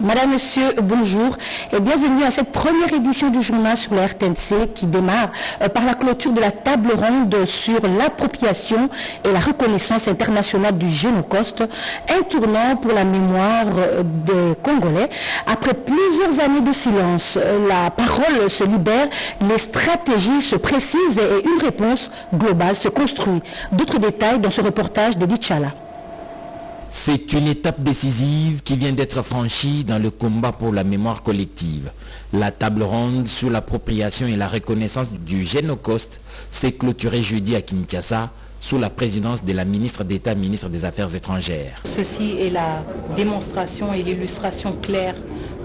Madame, Monsieur, bonjour et bienvenue à cette première édition du journal sur la RTNC qui démarre par la clôture de la table ronde sur l'appropriation et la reconnaissance internationale du Génocoste, un tournant pour la mémoire des Congolais. Après plusieurs années de silence, la parole se libère, les stratégies se précisent et une réponse globale se construit. D'autres détails dans ce reportage d'Edith Chala. C'est une étape décisive qui vient d'être franchie dans le combat pour la mémoire collective. La table ronde sur l'appropriation et la reconnaissance du Génocoste s'est clôturée jeudi à Kinshasa sous la présidence de la ministre d'État, ministre des Affaires étrangères. Ceci est la démonstration et l'illustration claire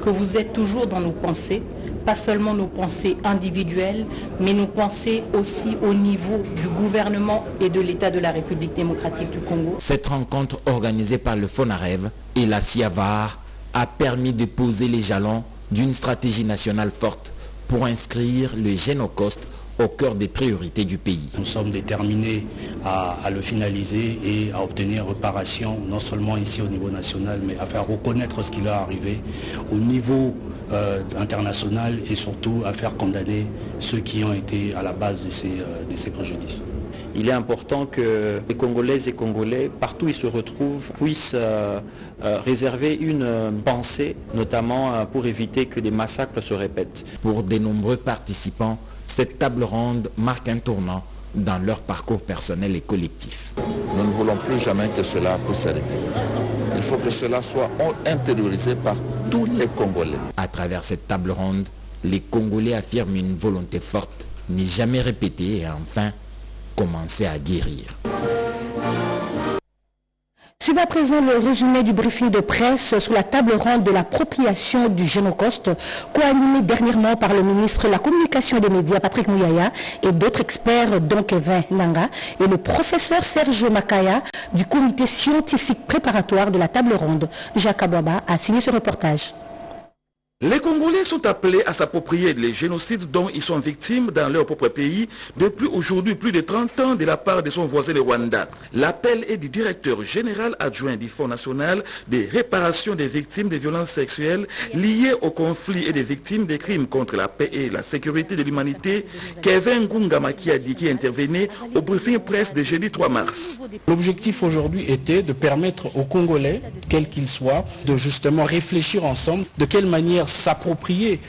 que vous êtes toujours dans nos pensées, pas seulement nos pensées individuelles, mais nos pensées aussi au niveau du gouvernement et de l'État de la République démocratique du Congo. Cette rencontre organisée par le FONAREV et la CIAVAR a permis de poser les jalons d'une stratégie nationale forte pour inscrire le Génocoste au cœur des priorités du pays. Nous sommes déterminés à le finaliser et à obtenir réparation, non seulement ici au niveau national, mais à faire reconnaître ce qui leur est arrivé au niveau international et surtout à faire condamner ceux qui ont été à la base de ces préjudices. Il est important que les Congolaises et Congolais, partout où ils se retrouvent, puissent réserver une pensée, notamment pour éviter que des massacres se répètent. Pour de nombreux participants, cette table ronde marque un tournant dans leur parcours personnel et collectif. Nous ne voulons plus jamais que cela puisse se répéter. Il faut que cela soit intériorisé par tous les Congolais. À travers cette table ronde, les Congolais affirment une volonté forte, n'est jamais répétée et enfin commencer à guérir. Suivez à présent le résumé du briefing de presse sur la table ronde de l'appropriation du Génocoste, co-animé dernièrement par le ministre de la Communication et des Médias, Patrick Mouyaya, et d'autres experts, dont Kevin Nanga, et le professeur Serge Makaya, du comité scientifique préparatoire de la table ronde. Jacques Abouaba a signé ce reportage. Les Congolais sont appelés à s'approprier les génocides dont ils sont victimes dans leur propre pays depuis aujourd'hui plus de 30 ans de la part de son voisin le Rwanda. L'appel est du directeur général adjoint du Fonds national de réparation des victimes de violences sexuelles liées au conflit et des victimes des crimes contre la paix et la sécurité de l'humanité, Kevin Ngunga Makiadi, qui intervenait au briefing presse de jeudi 3 mars. L'objectif aujourd'hui était de permettre aux Congolais, quels qu'ils soient, de justement réfléchir ensemble de quelle manière s'approprier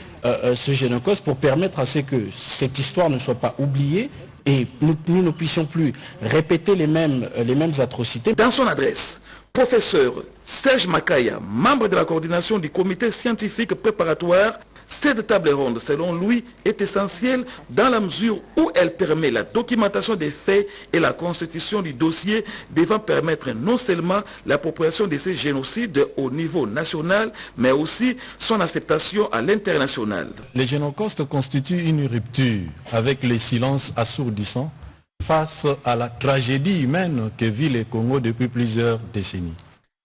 ce Génocoste pour permettre à ce que cette histoire ne soit pas oubliée et nous ne puissions plus répéter les mêmes atrocités. Dans son adresse, professeur Serge Makaya, membre de la coordination du comité scientifique préparatoire, cette table ronde, selon lui, est essentielle dans la mesure où elle permet la documentation des faits et la constitution du dossier devant permettre non seulement l'appropriation de ces génocides au niveau national, mais aussi son acceptation à l'international. Le Génocoste constitue une rupture avec les silences assourdissants face à la tragédie humaine que vit le Congo depuis plusieurs décennies.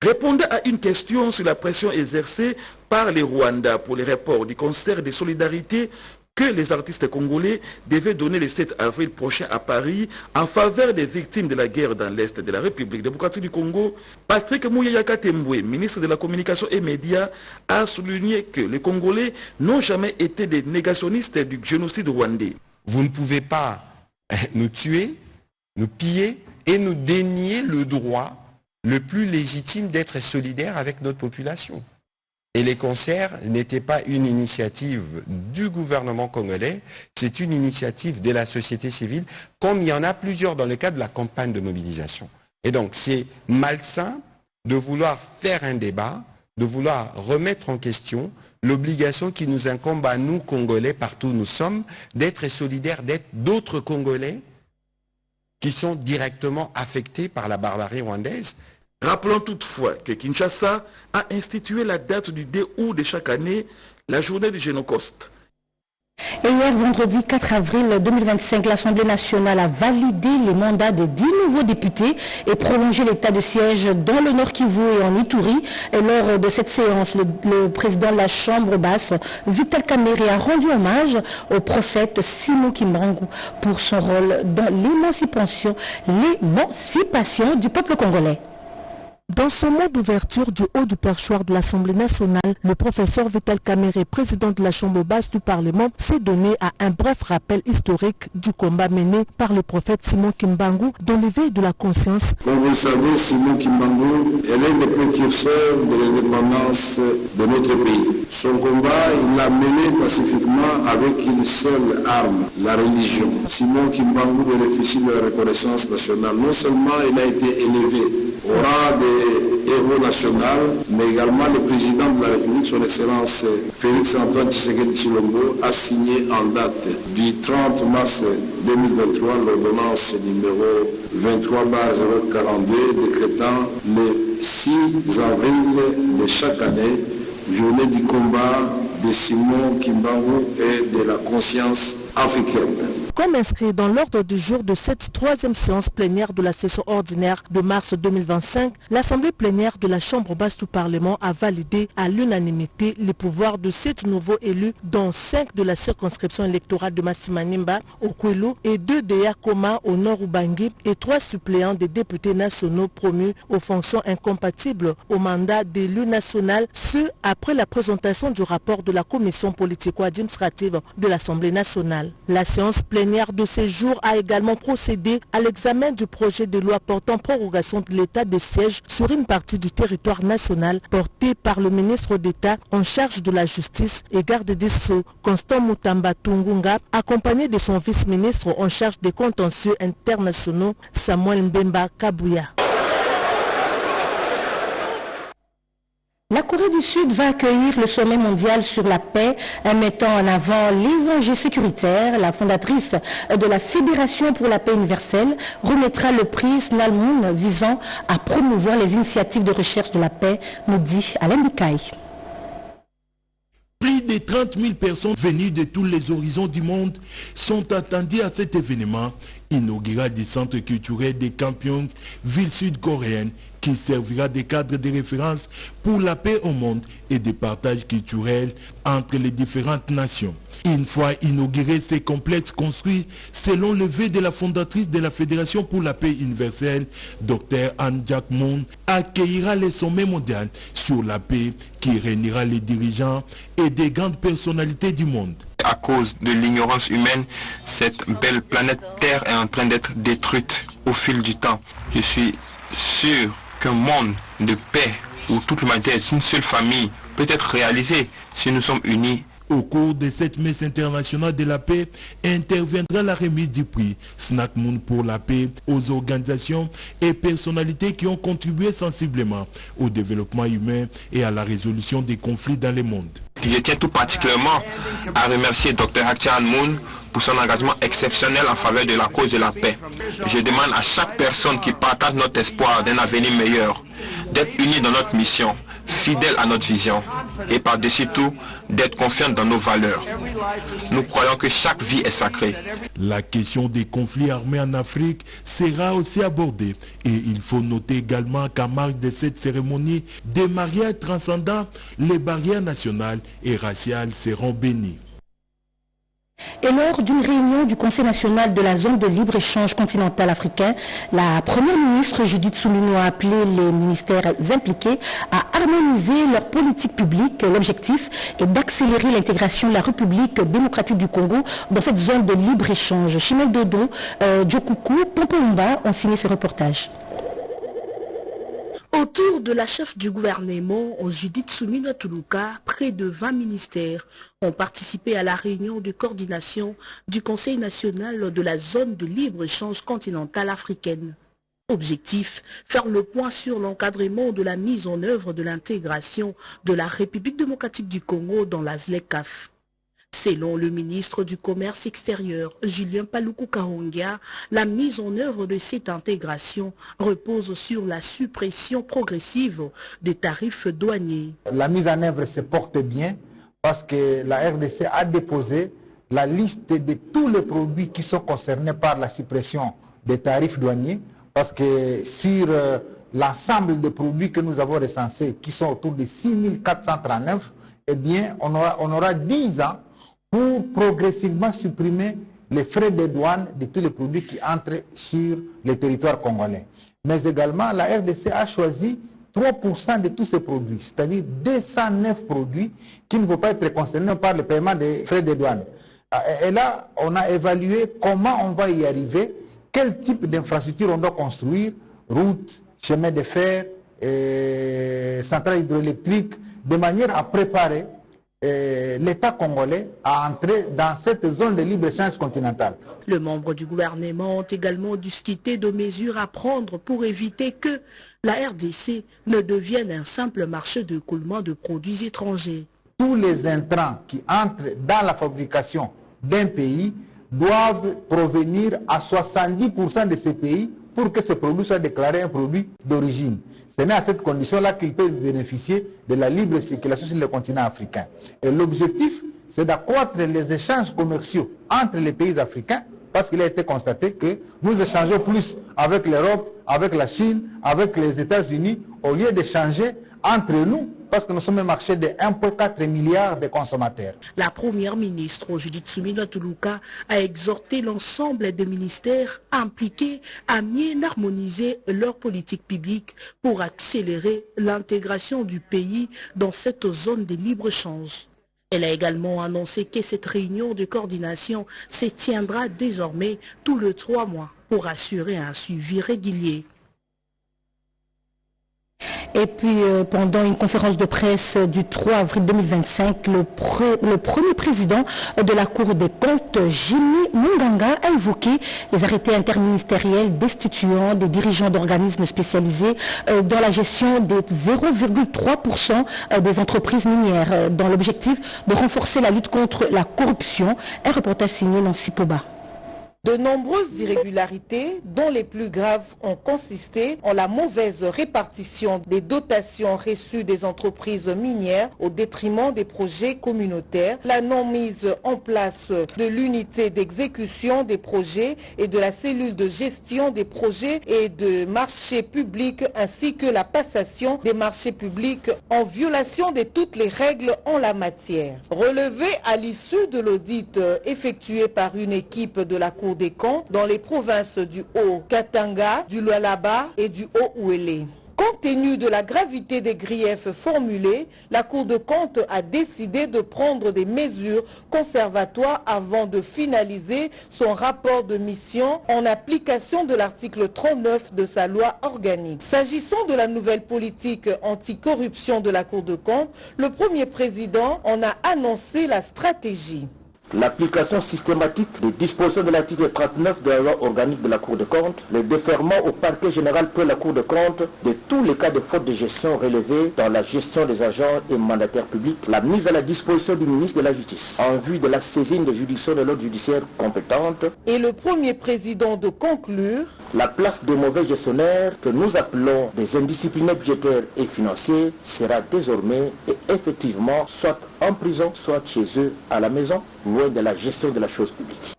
Répondez à une question sur la pression exercée par les Rwandais pour les reports du concert de solidarité que les artistes congolais devaient donner le 7 avril prochain à Paris en faveur des victimes de la guerre dans l'Est de la République démocratique du Congo. Patrick Mouyaya Katembwe, ministre de la Communication et Médias, a souligné que les Congolais n'ont jamais été des négationnistes du génocide rwandais. Vous ne pouvez pas nous tuer, nous piller et nous dénier le droit le plus légitime d'être solidaire avec notre population. Et les concerts n'étaient pas une initiative du gouvernement congolais, c'est une initiative de la société civile, comme il y en a plusieurs dans le cadre de la campagne de mobilisation. Et donc c'est malsain de vouloir faire un débat, de vouloir remettre en question l'obligation qui nous incombe à nous, Congolais, partout où nous sommes, d'être solidaires d'être d'autres Congolais qui sont directement affectés par la barbarie rwandaise. Rappelons toutefois que Kinshasa a institué la date du 2 août de chaque année, la journée du Génocoste. Et hier, vendredi 4 avril 2025, l'Assemblée nationale a validé les mandats de 10 nouveaux députés et prolongé l'état de siège dans le Nord Kivu et en Ituri. Et lors de cette séance, le président de la Chambre basse, Vital Kamerhe, a rendu hommage au prophète Simon Kimbangu pour son rôle dans l'émancipation du peuple congolais. Dans son mot d'ouverture du haut du perchoir de l'Assemblée nationale, le professeur Vital Kamerhe, président de la Chambre basse du Parlement, s'est donné à un bref rappel historique du combat mené par le prophète Simon Kimbangu dans l'éveil de la conscience. Comme vous le savez, Simon Kimbangu est l'un des précurseurs de l'indépendance de notre pays. Son combat, il l'a mené pacifiquement avec une seule arme, la religion. Simon Kimbangu bénéficie de la reconnaissance nationale. Non seulement il a été élevé au rang des héros nationaux, mais également le président de la République, son Excellence Félix Antoine Tshisekedi Tshilombo, a signé en date du 30 mars 2023 l'ordonnance numéro 23/042 décrétant le 6 avril de chaque année, journée du combat de Simon Kimbangu et de la conscience africaine. Comme inscrit dans l'ordre du jour de cette troisième séance plénière de la session ordinaire de mars 2025, l'Assemblée plénière de la Chambre basse du Parlement a validé à l'unanimité les pouvoirs de 7 nouveaux élus, dont 5 de la circonscription électorale de Massimanimba au Kwilu et 2 de Yakoma au nord Ubangi et 3 suppléants des députés nationaux promus aux fonctions incompatibles au mandat d'élu national, ce après la présentation du rapport de la commission politico-administrative de l'Assemblée nationale. La séance plénière de ces jours a également procédé à l'examen du projet de loi portant prorogation de l'état de siège sur une partie du territoire national porté par le ministre d'État en charge de la justice et garde des Sceaux, Constant Mutamba Tungunga, accompagné de son vice-ministre en charge des contentieux internationaux, Samuel Mbemba Kabouya. La Corée du Sud va accueillir le sommet mondial sur la paix, mettant en avant les enjeux sécuritaires. La fondatrice de la Fédération pour la paix universelle remettra le prix Snal Moon visant à promouvoir les initiatives de recherche de la paix, nous dit Alain Bikaï. Plus de 30 000 personnes venues de tous les horizons du monde sont attendues à cet événement inaugural du centre culturel des Kampion, ville sud-coréenne, qui servira de cadre de référence pour la paix au monde et de partage culturel entre les différentes nations. Une fois inauguré, ces complexes construits selon le vœu de la fondatrice de la Fédération pour la paix universelle, Dr Ahn Jak-moon, accueillera le sommet mondial sur la paix qui réunira les dirigeants et des grandes personnalités du monde. À cause de l'ignorance humaine, cette belle planète Terre est en train d'être détruite au fil du temps. Je suis sûr qu'un monde de paix où toute l'humanité est une seule famille peut être réalisé si nous sommes unis. Au cours de cette messe internationale de la paix, interviendra la remise du prix Snack Moon pour la paix aux organisations et personnalités qui ont contribué sensiblement au développement humain et à la résolution des conflits dans le monde. Je tiens tout particulièrement à remercier Dr Hak-Cha Moon pour son engagement exceptionnel en faveur de la cause de la paix. Je demande à chaque personne qui partage notre espoir d'un avenir meilleur d'être unis dans notre mission, fidèles à notre vision et par-dessus tout, d'être confiants dans nos valeurs. Nous croyons que chaque vie est sacrée. La question des conflits armés en Afrique sera aussi abordée et il faut noter également qu'à marge de cette cérémonie, des mariages transcendant les barrières nationales et raciales seront bénis. Et lors d'une réunion du Conseil national de la zone de libre-échange continental africain, la première ministre Judith Suminwa a appelé les ministères impliqués à harmoniser leur politique publique. L'objectif est d'accélérer l'intégration de la République démocratique du Congo dans cette zone de libre-échange. Chimel Dodo, Djokuku, Pompomba ont signé ce reportage. Autour de la chef du gouvernement, Judith Suminwa Tuluka, près de 20 ministères ont participé à la réunion de coordination du Conseil national de la zone de libre-échange continentale africaine. Objectif, faire le point sur l'encadrement de la mise en œuvre de l'intégration de la République démocratique du Congo dans la ZLECAf. Selon le ministre du Commerce extérieur, Julien Paluku Kahongia, la mise en œuvre de cette intégration repose sur la suppression progressive des tarifs douaniers. La mise en œuvre se porte bien parce que la RDC a déposé la liste de tous les produits qui sont concernés par la suppression des tarifs douaniers, parce que sur l'ensemble des produits que nous avons recensés, qui sont autour de 6439, eh bien, on aura 10 ans pour progressivement supprimer les frais de douane de tous les produits qui entrent sur le territoire congolais. Mais également, la RDC a choisi 3% de tous ces produits, c'est-à-dire 209 produits qui ne vont pas être concernés par le paiement des frais de douane. Et là, on a évalué comment on va y arriver, quel type d'infrastructure on doit construire, routes, chemins de fer, centrales hydroélectriques, de manière à préparer l'État congolais à entrer dans cette zone de libre-échange continentale. Les membres du gouvernement ont également discuté de mesures à prendre pour éviter que la RDC ne devienne un simple marché d'écoulement de produits étrangers. Tous les intrants qui entrent dans la fabrication d'un pays doivent provenir à 70% de ces pays pour que ce produit soit déclaré un produit d'origine. C'est à cette condition-là qu'ils peuvent bénéficier de la libre circulation sur le continent africain. Et l'objectif, c'est d'accroître les échanges commerciaux entre les pays africains, parce qu'il a été constaté que nous échangeons plus avec l'Europe, avec la Chine, avec les États-Unis, au lieu d'échanger entre nous, parce que nous sommes un marché de 1,4 milliard de consommateurs. La première ministre, Judith Suminwa Tuluka, a exhorté l'ensemble des ministères impliqués à mieux harmoniser leur politique publique pour accélérer l'intégration du pays dans cette zone de libre-échange. Elle a également annoncé que cette réunion de coordination se tiendra désormais tous les 3 mois pour assurer un suivi régulier. Et puis, pendant une conférence de presse du 3 avril 2025, le premier président de la Cour des comptes, Jimmy Munganga, a évoqué les arrêtés interministériels destituant des dirigeants d'organismes spécialisés dans la gestion des 0,3% des entreprises minières, dans l'objectif de renforcer la lutte contre la corruption. Un reportage signé Nancy Poba. De nombreuses irrégularités, dont les plus graves ont consisté en la mauvaise répartition des dotations reçues des entreprises minières au détriment des projets communautaires, la non-mise en place de l'unité d'exécution des projets et de la cellule de gestion des projets et de marchés publics, ainsi que la passation des marchés publics en violation de toutes les règles en la matière. Relevé à l'issue de l'audit effectué par une équipe de la Cour des comptes dans les provinces du Haut-Katanga, du Lualaba et du Haut-Ouélé. Compte tenu de la gravité des griefs formulés, la Cour de compte a décidé de prendre des mesures conservatoires avant de finaliser son rapport de mission en application de l'article 39 de sa loi organique. S'agissant de la nouvelle politique anticorruption de la Cour de compte, le premier président en a annoncé la stratégie. L'application systématique des dispositions de l'article 39 de la loi organique de la Cour des comptes, le déferment au parquet général près la Cour des comptes de tous les cas de faute de gestion relevés dans la gestion des agents et mandataires publics, la mise à la disposition du ministre de la Justice en vue de la saisine des juridictions de l'ordre judiciaire compétente. Et le premier président de conclure. La place des mauvais gestionnaires que nous appelons des indisciplinés budgétaires et financiers sera désormais et effectivement soit en prison, soit chez eux à la maison, loin de la gestion de la chose publique.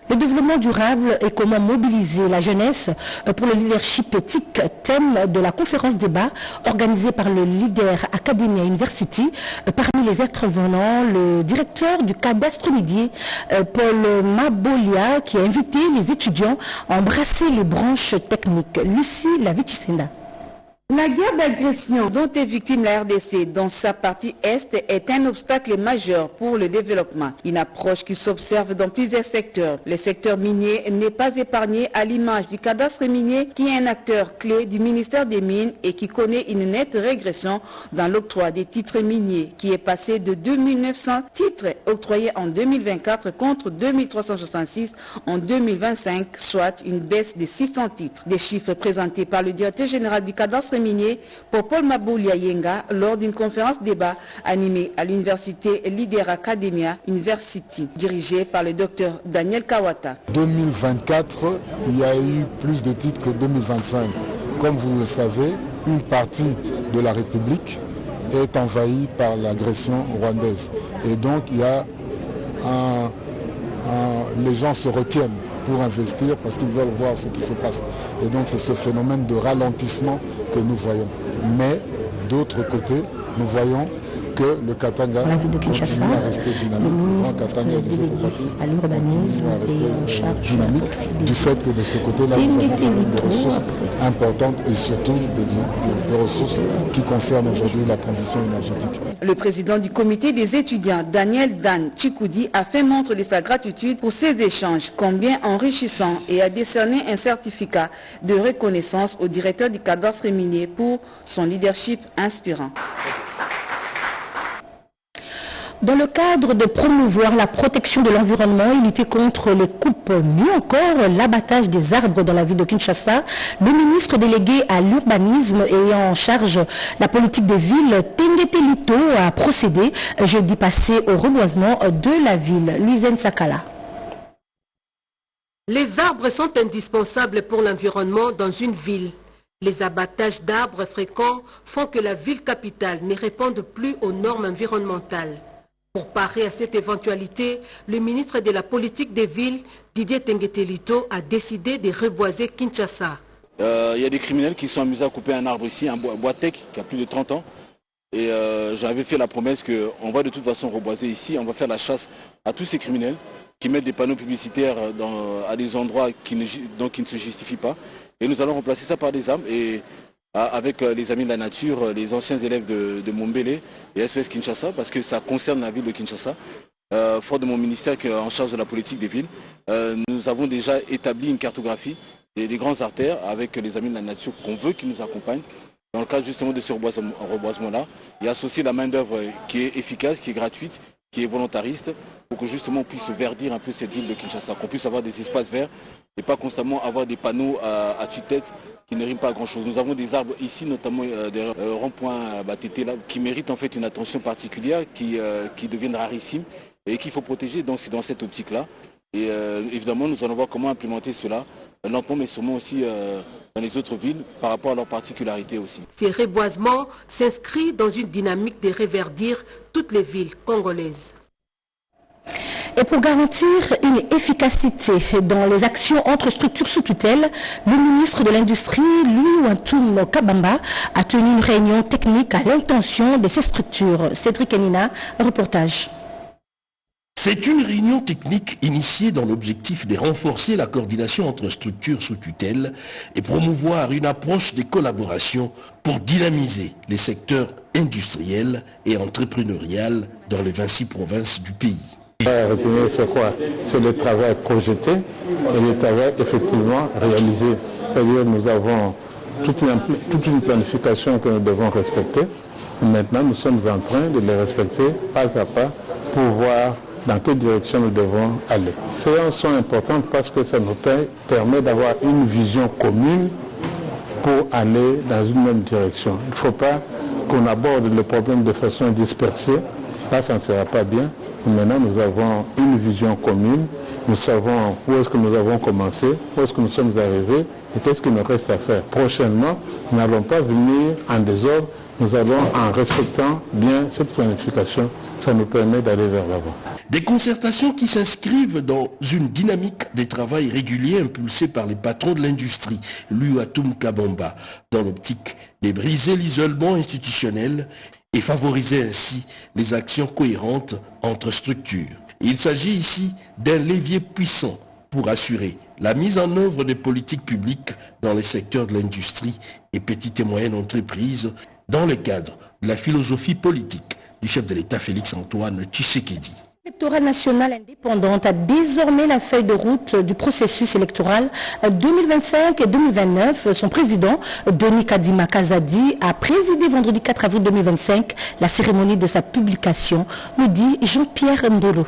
Le développement durable et comment mobiliser la jeunesse pour le leadership éthique, thème de la conférence débat organisée par le Leader Academia University. Parmi les intervenants, le directeur du cadastre minier, Paul Mabolia, qui a invité les étudiants à embrasser les branches techniques. Lucie Lavichisenda. La guerre d'agression dont est victime la RDC dans sa partie Est est un obstacle majeur pour le développement. Une approche qui s'observe dans plusieurs secteurs. Le secteur minier n'est pas épargné à l'image du cadastre minier qui est un acteur clé du ministère des Mines et qui connaît une nette régression dans l'octroi des titres miniers qui est passé de 2900 titres octroyés en 2024 contre 2366 en 2025, soit une baisse de 600 titres. Des chiffres présentés par le directeur général du cadastre minier pour Paul Mabolia Yenga lors d'une conférence débat animée à l'université Leader Academia University, dirigée par le docteur Daniel Kawata. 2024, il y a eu plus de titres que 2025. Comme vous le savez, une partie de la République est envahie par l'agression rwandaise. Et donc, il y a les gens se retiennent pour investir parce qu'ils veulent voir ce qui se passe. Et donc c'est ce phénomène de ralentissement que nous voyons. Mais d'autre côté, nous voyons que le Katanga continue à rester dynamique. Le Grand Katanga et les autres parties continuent à rester dynamiques du fait que de ce côté-là, nous avons des ressources importantes et surtout des ressources qui concernent aujourd'hui la transition énergétique. Le président du comité des étudiants, Daniel Dan Chikoudi, a fait montre de sa gratitude pour ces échanges, combien enrichissants, et a décerné un certificat de reconnaissance au directeur du cadastre minier pour son leadership inspirant. Dans le cadre de promouvoir la protection de l'environnement et lutter contre les coupes, mieux encore l'abattage des arbres dans la ville de Kinshasa, le ministre délégué à l'urbanisme et en charge la politique des villes, Tengete Lito, a procédé jeudi passé au reboisement de la ville. Luizen Sakala. Les arbres sont indispensables pour l'environnement dans une ville. Les abattages d'arbres fréquents font que la ville capitale ne réponde plus aux normes environnementales. Pour parer à cette éventualité, le ministre de la politique des villes, Didier Tengete Lito, a décidé de reboiser Kinshasa. Il y a des criminels qui sont amusés à couper un arbre ici, un bois tech qui a plus de 30 ans. Et j'avais fait la promesse qu'on va de toute façon reboiser ici, on va faire la chasse à tous ces criminels qui mettent des panneaux publicitaires à des endroits qui ne se justifient pas. Et nous allons remplacer ça par des arbres. Et avec les amis de la nature, les anciens élèves de Mombele et SOS Kinshasa, parce que ça concerne la ville de Kinshasa. Fort de mon ministère en charge de la politique des villes, nous avons déjà établi une cartographie des grandes artères avec les amis de la nature qu'on veut qu'ils nous accompagnent. Dans le cadre justement de ce reboisement-là, il y a associé la main-d'œuvre qui est efficace, qui est gratuite, qui est volontariste, pour que justement on puisse verdir un peu cette ville de Kinshasa, qu'on puisse avoir des espaces verts et pas constamment avoir des panneaux à tue-tête qui ne riment pas à grand-chose. Nous avons des arbres ici, notamment des ronds-points Batété, là, qui méritent en fait une attention particulière, qui deviennent rarissimes et qu'il faut protéger. Donc c'est dans cette optique-là. Et évidemment, nous allons voir comment implémenter cela, lentement mais sûrement aussi dans les autres villes, par rapport à leurs particularités aussi. Ces reboisements s'inscrivent dans une dynamique de reverdir toutes les villes congolaises. Et pour garantir une efficacité dans les actions entre structures sous tutelle, le ministre de l'Industrie, Louis Wantoum Kabamba, a tenu une réunion technique à l'intention de ces structures. Cédric Enina, reportage. C'est une réunion technique initiée dans l'objectif de renforcer la coordination entre structures sous tutelle et promouvoir une approche de collaboration pour dynamiser les secteurs industriels et entrepreneurial dans les 26 provinces du pays. Retenir, c'est quoi? C'est le travail projeté et le travail effectivement réalisé. C'est-à-dire nous avons toute une planification que nous devons respecter. Maintenant, nous sommes en train de les respecter pas à pas pour voir dans quelle direction nous devons aller. Ces séances sont importantes parce que ça nous permet d'avoir une vision commune pour aller dans une même direction. Il ne faut pas qu'on aborde le problème de façon dispersée. Là, ça ne sera pas bien. Maintenant, nous avons une vision commune. Nous savons où est-ce que nous avons commencé, où est-ce que nous sommes arrivés et qu'est-ce qu'il nous reste à faire. Prochainement, nous n'allons pas venir en désordre. Nous allons en respectant bien cette planification. Ça nous permet d'aller vers l'avant. Des concertations qui s'inscrivent dans une dynamique de travail régulier impulsée par les patrons de l'industrie, Luatum Kabamba, dans l'optique de briser l'isolement institutionnel et favoriser ainsi les actions cohérentes entre structures. Il s'agit ici d'un levier puissant pour assurer la mise en œuvre des politiques publiques dans les secteurs de l'industrie et petites et moyennes entreprises dans le cadre de la philosophie politique du chef de l'État Félix-Antoine Tshisekedi. L'électorat national indépendante a désormais la feuille de route du processus électoral 2025 et 2029. Son président, Denis Kadima Kazadi, a présidé vendredi 4 avril 2025 la cérémonie de sa publication, nous dit Jean-Pierre Ndolo.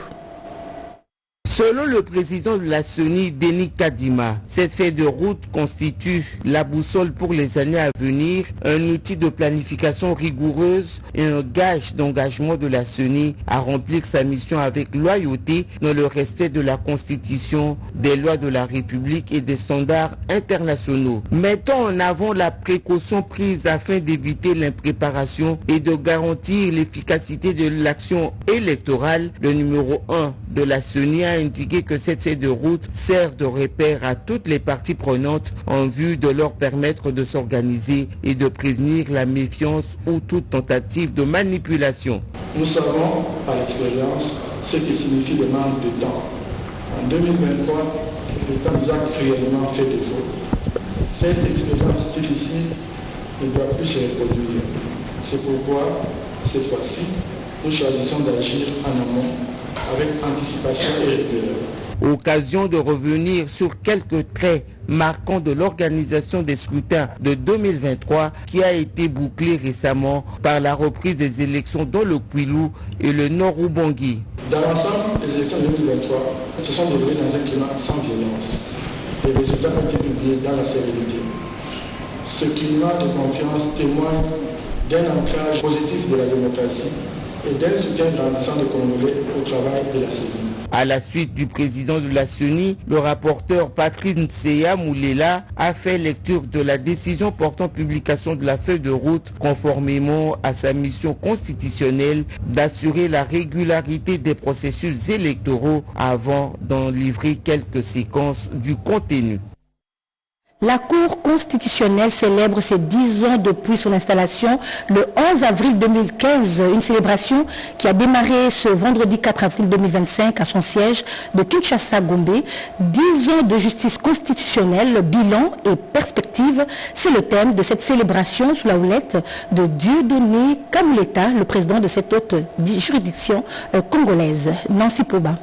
Selon le président de la CENI, Denis Kadima, cette feuille de route constitue la boussole pour les années à venir, un outil de planification rigoureuse et un gage d'engagement de la CENI à remplir sa mission avec loyauté dans le respect de la Constitution, des lois de la République et des standards internationaux. Mettons en avant la précaution prise afin d'éviter l'impréparation et de garantir l'efficacité de l'action électorale. Le numéro 1 de la CENI a indiqué que cette feuille de route sert de repère à toutes les parties prenantes en vue de leur permettre de s'organiser et de prévenir la méfiance ou toute tentative de manipulation. Nous savons par expérience ce que signifie le manque de temps. En 2023, le temps nous a cruellement fait défaut. Cette expérience difficile ne doit plus se reproduire. C'est pourquoi, cette fois-ci, nous choisissons d'agir en amont avec anticipation et rigueur. Occasion de revenir sur quelques traits marquants de l'organisation des scrutins de 2023 qui a été bouclée récemment par la reprise des élections dans le Kwilu et le Nord-Ubangi. Dans l'ensemble, les élections de 2023 se sont déroulées dans un climat sans violence. Les résultats ont été publiés dans la sérénité. Ce climat de confiance témoigne d'un ancrage positif de la démocratie et d'un soutien grandissant des Congolais au travail de la CENI. À la suite du président de la CENI, le rapporteur Patrice Nseya Moulela a fait lecture de la décision portant publication de la feuille de route conformément à sa mission constitutionnelle d'assurer la régularité des processus électoraux avant d'en livrer quelques séquences du contenu. La Cour constitutionnelle célèbre ses 10 ans depuis son installation le 11 avril 2015, une célébration qui a démarré ce vendredi 4 avril 2025 à son siège de Kinshasa-Gombe. 10 ans de justice constitutionnelle, bilan et perspective, c'est le thème de cette célébration sous la houlette de Dieudonné Kamuleta, le président de cette haute juridiction congolaise. Nancy Poba.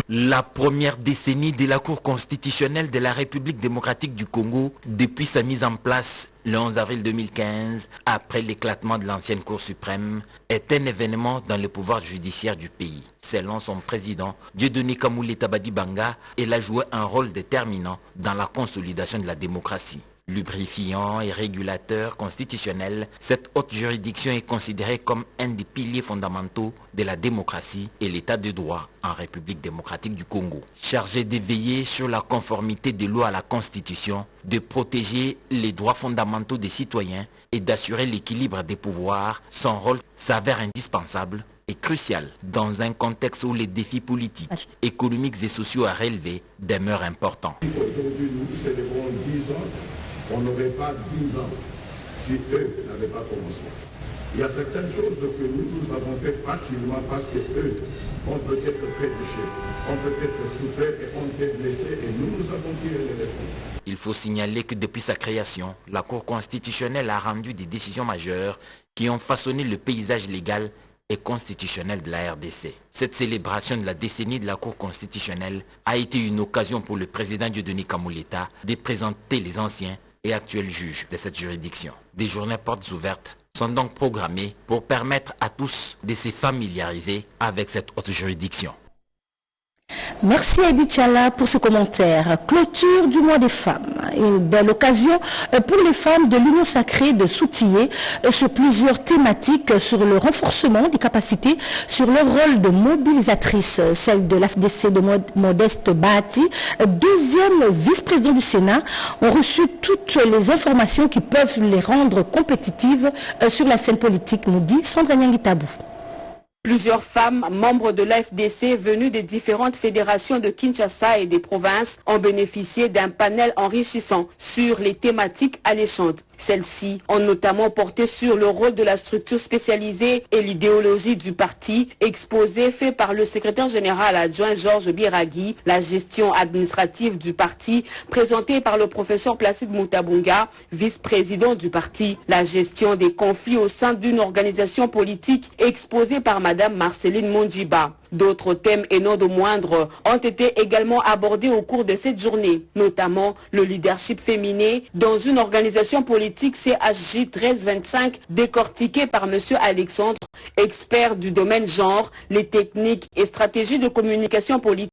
La première décennie de la Cour constitutionnelle de la République démocratique du Congo depuis sa mise en place le 11 avril 2015, après l'éclatement de l'ancienne Cour suprême, est un événement dans le pouvoir judiciaire du pays. Selon son président, Dieudonné Kamuleta Badibanga, elle a joué un rôle déterminant dans la consolidation de la démocratie. Lubrifiant et régulateur constitutionnel, cette haute juridiction est considérée comme un des piliers fondamentaux de la démocratie et l'état de droit en République démocratique du Congo. Chargée de veiller sur la conformité des lois à la Constitution, de protéger les droits fondamentaux des citoyens et d'assurer l'équilibre des pouvoirs, son rôle s'avère indispensable et crucial dans un contexte où les défis politiques, économiques et sociaux à relever demeurent importants. Aujourd'hui, nous célébrons 10 ans. On n'aurait pas 10 ans si eux n'avaient pas commencé. Il y a certaines choses que nous avons fait facilement parce que eux ont peut-être trébuché, ont peut-être souffert et ont été blessés et nous avons tiré les leçons. Il faut signaler que depuis sa création, la Cour constitutionnelle a rendu des décisions majeures qui ont façonné le paysage légal et constitutionnel de la RDC. Cette célébration de la décennie de la Cour constitutionnelle a été une occasion pour le président Dieudonné Kamuleta de présenter les anciens et actuels juges de cette juridiction. Des journées portes ouvertes sont donc programmées pour permettre à tous de se familiariser avec cette haute juridiction. Merci Heidi Tchala pour ce commentaire. Clôture du mois des femmes. Une belle occasion pour les femmes de l'Union sacrée de s'outiller sur plusieurs thématiques, sur le renforcement des capacités, sur leur rôle de mobilisatrice. Celle de l'AFDC de Modeste Bahati, deuxième vice-président du Sénat, ont reçu toutes les informations qui peuvent les rendre compétitives sur la scène politique, nous dit Sandra Nyangitabou. Plusieurs femmes membres de l'AFDC venues des différentes fédérations de Kinshasa et des provinces ont bénéficié d'un panel enrichissant sur les thématiques alléchantes. Celles-ci ont notamment porté sur le rôle de la structure spécialisée et l'idéologie du parti, exposé fait par le secrétaire général adjoint Georges Biragui, la gestion administrative du parti, présentée par le professeur Placide Moutabunga, vice-président du parti, la gestion des conflits au sein d'une organisation politique, exposée par Madame Marceline Mondjiba. D'autres thèmes et non de moindre ont été également abordés au cours de cette journée, notamment le leadership féminin dans une organisation politique CHJ 1325 décortiqué par M. Alexandre, expert du domaine genre, les techniques et stratégies de communication politique,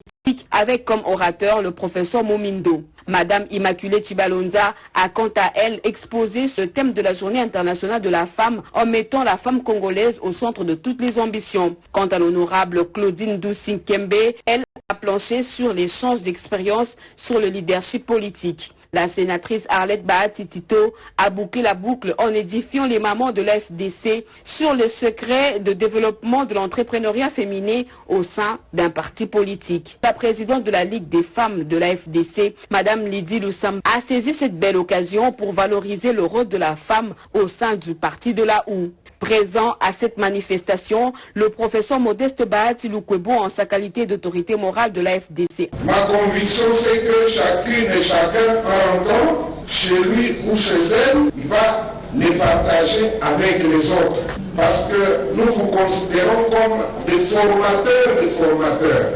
avec comme orateur le professeur Momindo. Madame Immaculée Chibalonza a quant à elle exposé ce thème de la Journée internationale de la femme en mettant la femme congolaise au centre de toutes les ambitions. Quant à l'honorable Claudine Doussinkembe, elle a planché sur l'échange d'expériences sur le leadership politique. La sénatrice Arlette Bahati Tito a bouclé la boucle en édifiant les mamans de la FDC sur le secret de développement de l'entrepreneuriat féminin au sein d'un parti politique. La présidente de la Ligue des femmes de la FDC, Madame Lydie Loussam, a saisi cette belle occasion pour valoriser le rôle de la femme au sein du parti de la OU. Présent à cette manifestation, le professeur Modeste Bahati Lukwebo en sa qualité d'autorité morale de la FDC. Ma conviction, c'est que chacune et chacun, en rentrant chez lui ou chez elle, il va les partager avec les autres. Parce que nous vous considérons comme des formateurs de formateurs.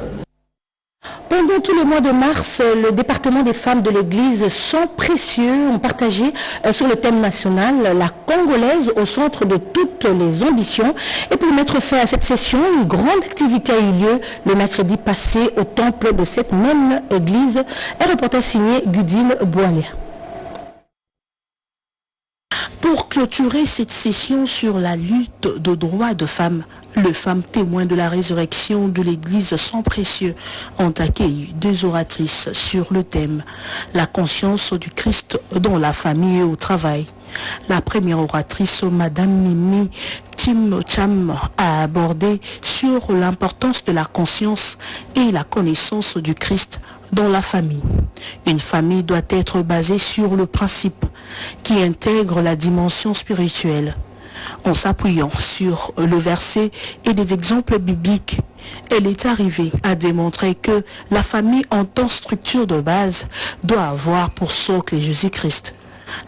Pendant tout le mois de mars, le département des femmes de l'Église Sang Précieux ont partagé sur le thème national la Congolaise au centre de toutes les ambitions. Et pour mettre fin à cette session, une grande activité a eu lieu le mercredi passé au temple de cette même église. Un reportage signé Gudile Boalia. Pour clôturer cette session sur la lutte de droits de femmes, les femmes témoins de la résurrection de l'Église Sang Précieux ont accueilli deux oratrices sur le thème « La conscience du Christ dans la famille et au travail ». La première oratrice, Madame Mimi Tim Cham, a abordé sur l'importance de la conscience et la connaissance du Christ dans la famille. Une famille doit être basée sur le principe qui intègre la dimension spirituelle. En s'appuyant sur le verset et des exemples bibliques, elle est arrivée à démontrer que la famille en tant que structure de base doit avoir pour socle Jésus-Christ.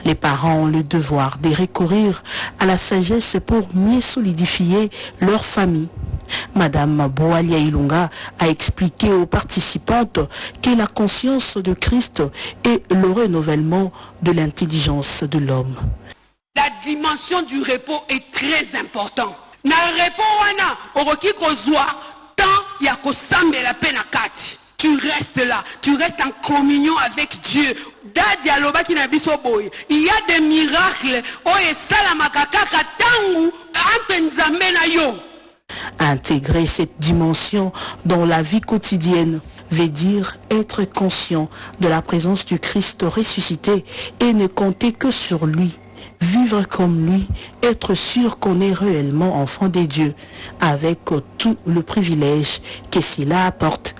Les parents ont le devoir de recourir à la sagesse pour mieux solidifier leur famille. Madame Boalia Ilunga a expliqué aux participantes que la conscience de Christ est le renouvellement de l'intelligence de l'homme. La dimension du repos est très importante. Na repos wana oroki kozwa tant ya kosambela pe na kati. Tu restes là, tu restes en communion avec Dieu. Il y a des miracles. Intégrer cette dimension dans la vie quotidienne veut dire être conscient de la présence du Christ ressuscité et ne compter que sur lui. Vivre comme lui, être sûr qu'on est réellement enfant des dieux, avec tout le privilège que cela apporte.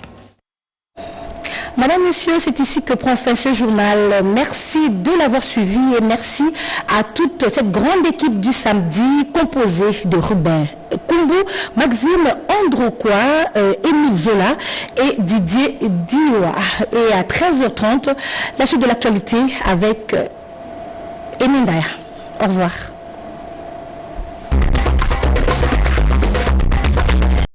Madame, Monsieur, c'est ici que prend fin ce journal. Merci de l'avoir suivi et merci à toute cette grande équipe du samedi composée de Ruben Kumbu, Maxime Androquois, Émile Zola et Didier Dioua. Et à 13h30, la suite de l'actualité avec Emindaya. Au revoir.